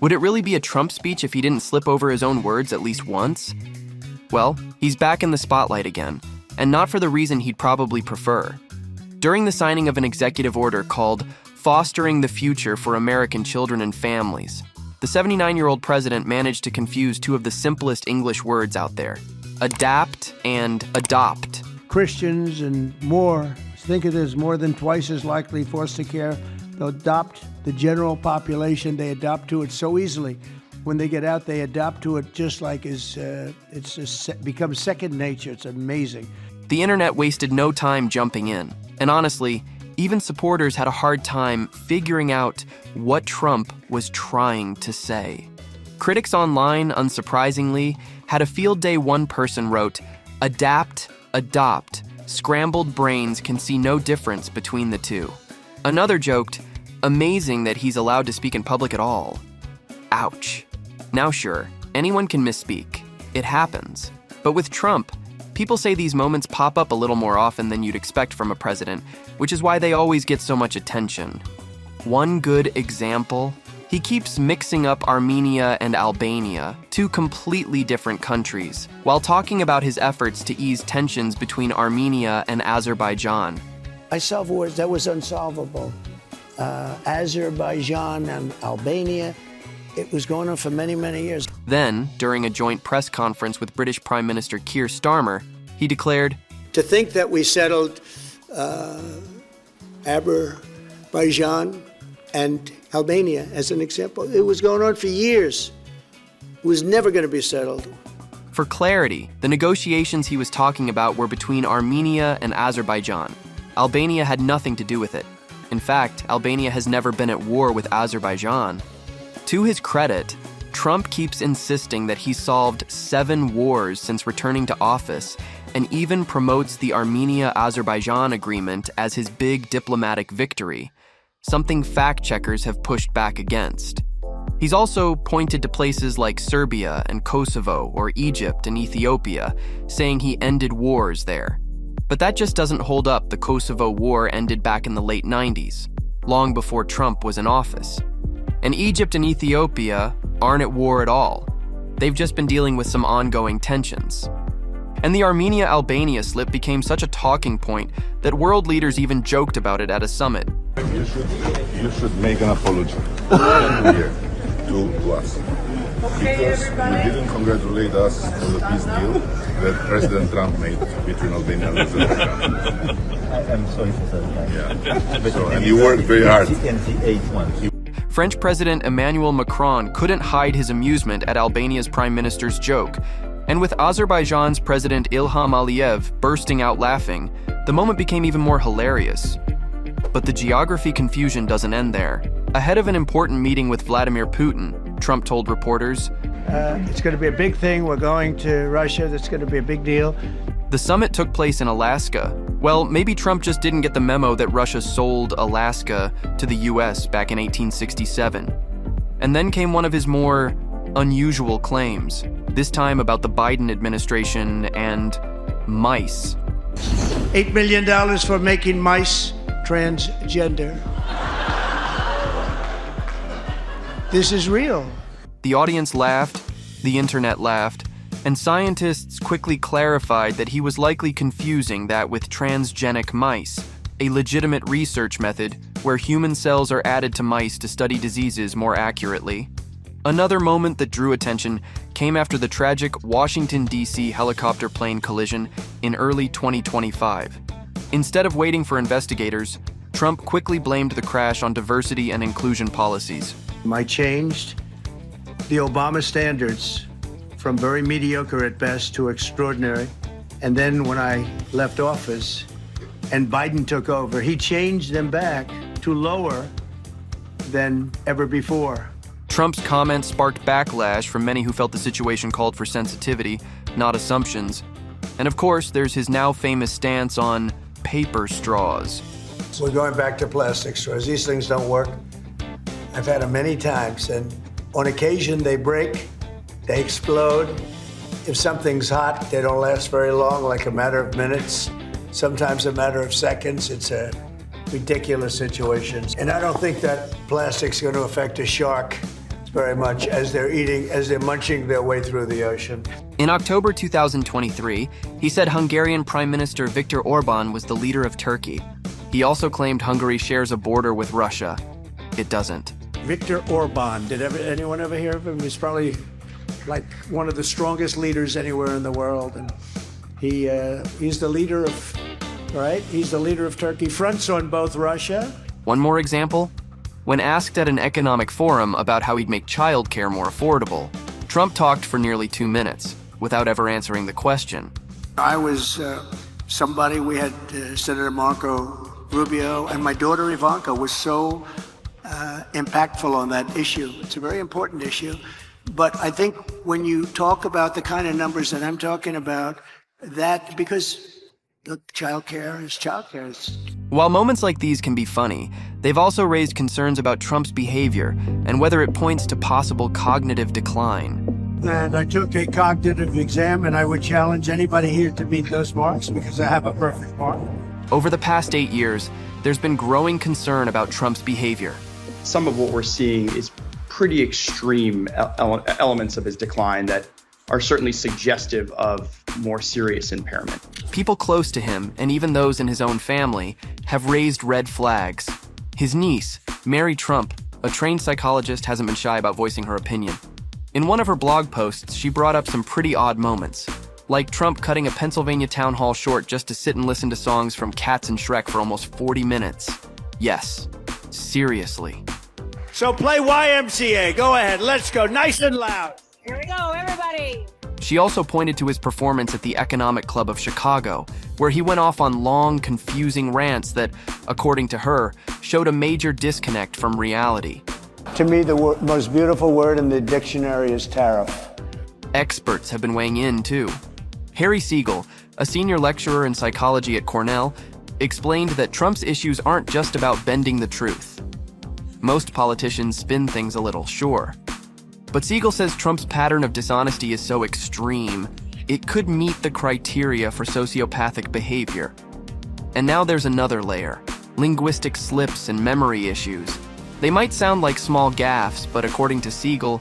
Would it really be a Trump speech if he didn't slip over his own words at least once? Well, he's back in the spotlight again, and not for the reason he'd probably prefer. During the signing of an executive order called Fostering the Future for American Children and Families, the 79-year-old president managed to confuse two of the simplest English words out there, adapt and adopt. Christians and more think it is more than twice as likely foster care. They'll adopt the general population. They adopt to it so easily. When they get out, they adapt to it just like becomes second nature. It's amazing. The internet wasted no time jumping in. And honestly, even supporters had a hard time figuring out what Trump was trying to say. Critics online, unsurprisingly, had a field day. One person wrote, "Adapt, adopt. Scrambled brains can see no difference between the two." Another joked, "Amazing that he's allowed to speak in public at all." Ouch. Now sure, anyone can misspeak. It happens. But with Trump, people say these moments pop up a little more often than you'd expect from a president, which is why they always get so much attention. One good example, he keeps mixing up Armenia and Albania, two completely different countries, while talking about his efforts to ease tensions between Armenia and Azerbaijan. I solved wars that was unsolvable. Azerbaijan and Albania, it was going on for many, many years. Then, during a joint press conference with British Prime Minister Keir Starmer, he declared, To think that we settled Azerbaijan and Albania as an example, it was going on for years. It was never going to be settled. For clarity, the negotiations he was talking about were between Armenia and Azerbaijan. Albania had nothing to do with it. In fact, Albania has never been at war with Azerbaijan. To his credit, Trump keeps insisting that he solved 7 wars since returning to office, and even promotes the Armenia-Azerbaijan agreement as his big diplomatic victory, something fact-checkers have pushed back against. He's also pointed to places like Serbia and Kosovo or Egypt and Ethiopia, saying he ended wars there. But that just doesn't hold up. The Kosovo War ended back in the late 90s, long before Trump was in office. And Egypt and Ethiopia aren't at war at all. They've just been dealing with some ongoing tensions. And the Armenia-Albania slip became such a talking point that world leaders even joked about it at a summit. You should make an apology here to us. Because you didn't congratulate us on the peace deal that President Trump made between Albania and Azerbaijan. I'm sorry for that. Yeah. So, and you worked very hard. French President Emmanuel Macron couldn't hide his amusement at Albania's prime minister's joke. And with Azerbaijan's President Ilham Aliyev bursting out laughing, the moment became even more hilarious. But the geography confusion doesn't end there. Ahead of an important meeting with Vladimir Putin, Trump told reporters, It's going to be a big thing. We're going to Russia. That's going to be a big deal. The summit took place in Alaska. Well, maybe Trump just didn't get the memo that Russia sold Alaska to the US back in 1867. And then came one of his more unusual claims, this time about the Biden administration and mice. $8 million for making mice transgender. This is real. The audience laughed, the internet laughed, and scientists quickly clarified that he was likely confusing that with transgenic mice, a legitimate research method where human cells are added to mice to study diseases more accurately. Another moment that drew attention came after the tragic Washington, D.C. helicopter plane collision in early 2025. Instead of waiting for investigators, Trump quickly blamed the crash on diversity and inclusion policies. I changed the Obama standards from very mediocre at best to extraordinary. And then when I left office and Biden took over, he changed them back to lower than ever before. Trump's comments sparked backlash from many who felt the situation called for sensitivity, not assumptions. And of course, there's his now famous stance on paper straws. So we're going back to plastic straws. These things don't work. I've had them many times, and on occasion they break, they explode. If something's hot, they don't last very long, like a matter of minutes, sometimes a matter of seconds. It's a ridiculous situation. And I don't think that plastic's going to affect a shark. very much as they're munching their way through the ocean. In October 2023, he said Hungarian Prime Minister Viktor Orban was the leader of Turkey. He also claimed Hungary shares a border with Russia. It doesn't. Viktor Orban, anyone ever hear of him? He's probably like one of the strongest leaders anywhere in the world. And he's the leader of, right? He's the leader of Turkey, fronts on both Russia. One more example. When asked at an economic forum about how he'd make childcare more affordable, Trump talked for nearly 2 minutes without ever answering the question. I was somebody, we had Senator Marco Rubio, and my daughter Ivanka was so impactful on that issue. It's a very important issue. But I think when you talk about the kind of numbers that I'm talking about, that because look, childcare is childcare. While moments like these can be funny, they've also raised concerns about Trump's behavior and whether it points to possible cognitive decline. And I took a cognitive exam, and I would challenge anybody here to meet those marks because I have a perfect mark. Over the past 8 years, there's been growing concern about Trump's behavior. Some of what we're seeing is pretty extreme elements of his decline that are certainly suggestive of more serious impairment. People close to him, and even those in his own family, have raised red flags. His niece, Mary Trump, a trained psychologist, hasn't been shy about voicing her opinion. In one of her blog posts, she brought up some pretty odd moments, like Trump cutting a Pennsylvania town hall short just to sit and listen to songs from Cats and Shrek for almost 40 minutes. Yes, seriously. So play YMCA. Go ahead. Let's go. Nice and loud. Here we go, everybody. She also pointed to his performance at the Economic Club of Chicago, where he went off on long, confusing rants that, according to her, showed a major disconnect from reality. To me, the most beautiful word in the dictionary is tariff. Experts have been weighing in, too. Harry Siegel, a senior lecturer in psychology at Cornell, explained that Trump's issues aren't just about bending the truth. Most politicians spin things a little, sure. But Siegel says Trump's pattern of dishonesty is so extreme, it could meet the criteria for sociopathic behavior. And now there's another layer, linguistic slips and memory issues. They might sound like small gaffes, but according to Siegel,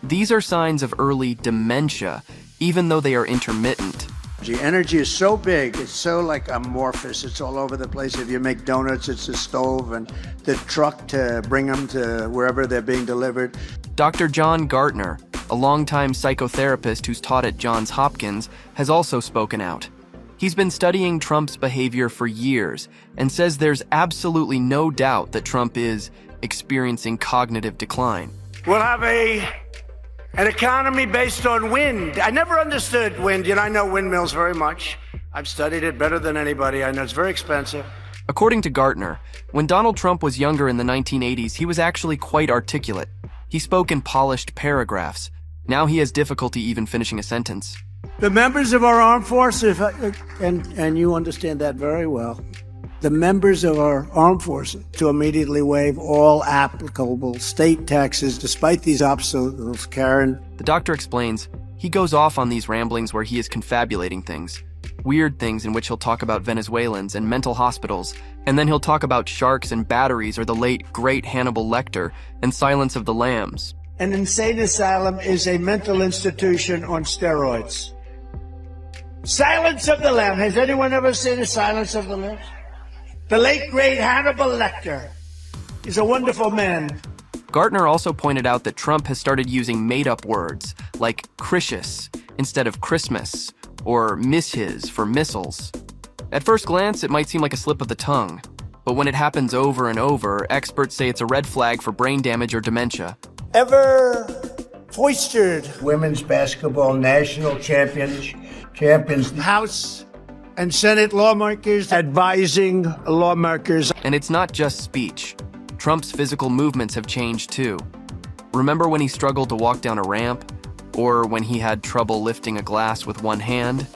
these are signs of early dementia, even though they are intermittent. The energy is so big, it's so like amorphous, it's all over the place. If you make donuts, it's the stove and the truck to bring them to wherever they're being delivered. Dr. John Gartner, a longtime psychotherapist who's taught at Johns Hopkins, has also spoken out. He's been studying Trump's behavior for years and says there's absolutely no doubt that Trump is experiencing cognitive decline. We'll have an economy based on wind. I never understood wind. I know windmills very much. I've studied it better than anybody. I know it's very expensive. According to Gartner, when Donald Trump was younger in the 1980s, he was actually quite articulate. He spoke in polished paragraphs. Now he has difficulty even finishing a sentence. The members of our armed forces, and you understand that very well, the members of our armed forces to immediately waive all applicable state taxes despite these obstacles, Karen. The doctor explains he goes off on these ramblings where he is confabulating things. Weird things in which he'll talk about Venezuelans and mental hospitals, and then he'll talk about sharks and batteries or the late, great Hannibal Lecter and Silence of the Lambs. An insane asylum is a mental institution on steroids. Silence of the Lambs. Has anyone ever seen the Silence of the Lambs? The late, great Hannibal Lecter. He's a wonderful man. Gartner also pointed out that Trump has started using made-up words like Critious instead of Christmas, or misses for missiles. At first glance, it might seem like a slip of the tongue, but when it happens over and over, experts say it's a red flag for brain damage or dementia. Ever foistered women's basketball national champions, House and Senate lawmakers advising lawmakers. And it's not just speech. Trump's physical movements have changed too. Remember when he struggled to walk down a ramp? Or when he had trouble lifting a glass with one hand?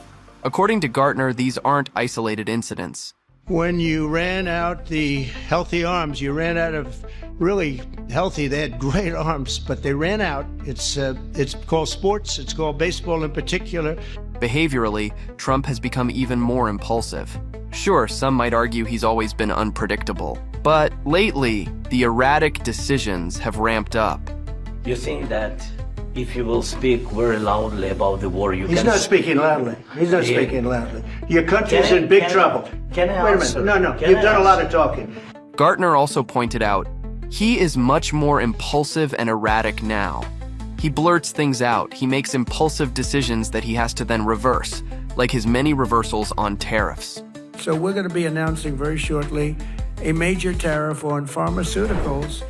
According to Gartner, these aren't isolated incidents. When you ran out the healthy arms, you ran out of really healthy, they had great arms, but they ran out. It's called sports, it's called baseball in particular. Behaviorally, Trump has become even more impulsive. Sure, some might argue he's always been unpredictable, but lately, the erratic decisions have ramped up. You think that if you will speak very loudly about the war, you He's can... not speaking loudly. He's not Yeah. speaking loudly. Your country's Can I- in big can I- trouble. can I Wait a answer? minute. No, Can you've I done a lot answer? of talking. Gartner also pointed out, he is much more impulsive and erratic now. He blurts things out. He makes impulsive decisions that he has to then reverse, like his many reversals on tariffs. So we're going to be announcing very shortly a major tariff on pharmaceuticals